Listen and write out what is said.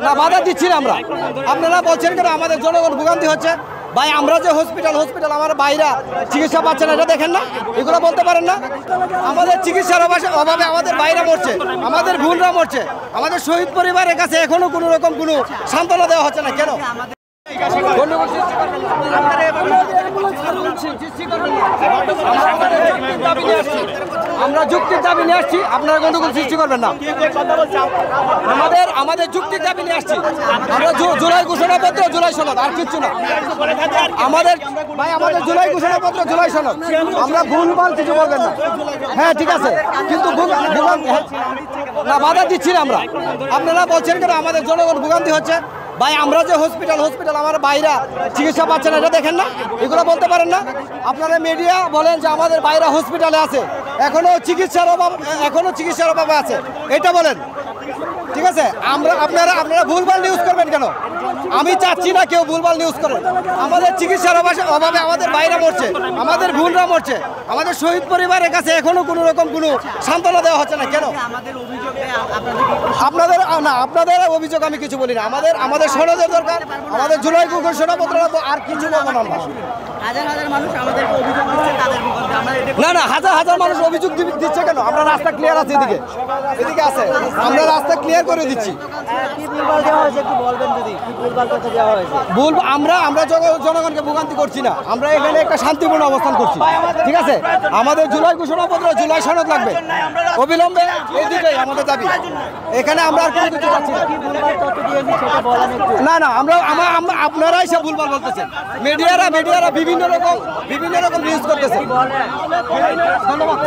না বাধা দিচ্ছি না আমরা। আপনারা বলছেন কেন আমাদের জনগণ ভোগান্তি হচ্ছে? ভাই আমরা যে হসপিটাল আমার ভাইরা চিকিৎসা পাচ্ছে না, এটা দেখেন না? এগুলো বলতে পারেন না? আমাদের চিকিৎসার অভাবে আমাদের ভাইরা মরছে, আমাদের বোনরা মরছে, আমাদের শহীদ পরিবারের কাছে এখনো কোনো রকম কোনো সান্ত্বনা দেওয়া হচ্ছে না কেন? আমরা যুক্তির দাবি নিয়ে আসছি, আপনারা গন্ডগোল সৃষ্টি করবেন না। আমাদের যুক্তির দাবি নিয়ে আসছি। আমরা জুলাই ঘোষণাপত্র, জুলাই সনদ, আর কিচ্ছু না আমাদের। ভাই আমাদের জুলাই ঘোষণাপত্র, জুলাই সনদ, আমরা ভুলভাল কিছু বলবেন না। হ্যাঁ ঠিক আছে, কিন্তু না বাধা দিচ্ছি না আমরা। আপনারা বলছেন কেন আমাদের জনগণ ভোগান্তি হচ্ছে? ভাই আমরা যে হসপিটাল আমার ভাইরা চিকিৎসা পাচ্ছে না, এটা দেখেন না? এগুলো বলতে পারেন না? আপনারা মিডিয়া বলেন যে আমাদের ভাইরা হসপিটালে আছে, এখনো চিকিৎসার অভাবে আছে, এটা বলেন। ঠিক আছে, আপনারা ভুলভাল নিউজ করবেন কেন? আমি চাচ্ছি না কেউ ভুলভাল নিউজ করেন। আমাদের চিকিৎসার অভাবে আমাদের ভাইরা মরছে, আমাদের বোনরা মরছে, আমাদের শহীদ পরিবারের কাছে এখনো কোনো রকম কোনো সান্ত্বনা দেওয়া হচ্ছে না কেন? আপনাদের অভিযোগ আমি কিছু বলি না। আমাদের সনদের দরকার, আমাদের জুলাই ঘোষণাপত্র, আর কিছু বলবো না। না হাজার মানুষ অভিযোগ দিচ্ছে কেন? আমরা রাস্তা ক্লিয়ার আছে, এদিকে আছে, আমরা রাস্তা ক্লিয়ার করে দিচ্ছি। আমরা জনগণকে ভোগান্তি করছি না, আমরা এখানে একটা শান্তিপূর্ণ অবস্থান করছি। ঠিক আছে, আমাদের জুলাই ঘোষণাপত্র, জুলাই সনদ লাগবে অবিলম্বে, এই দুটোই আমাদের দাবি। এখানে আমরা আর কোনো কিছু চাচ্ছি না। না আমরা আপনারাই সব ভুলভাল বলতেছেন। মিডিয়ারা বিভিন্ন রকম নিউজ করতেছে। ধন্যবাদ।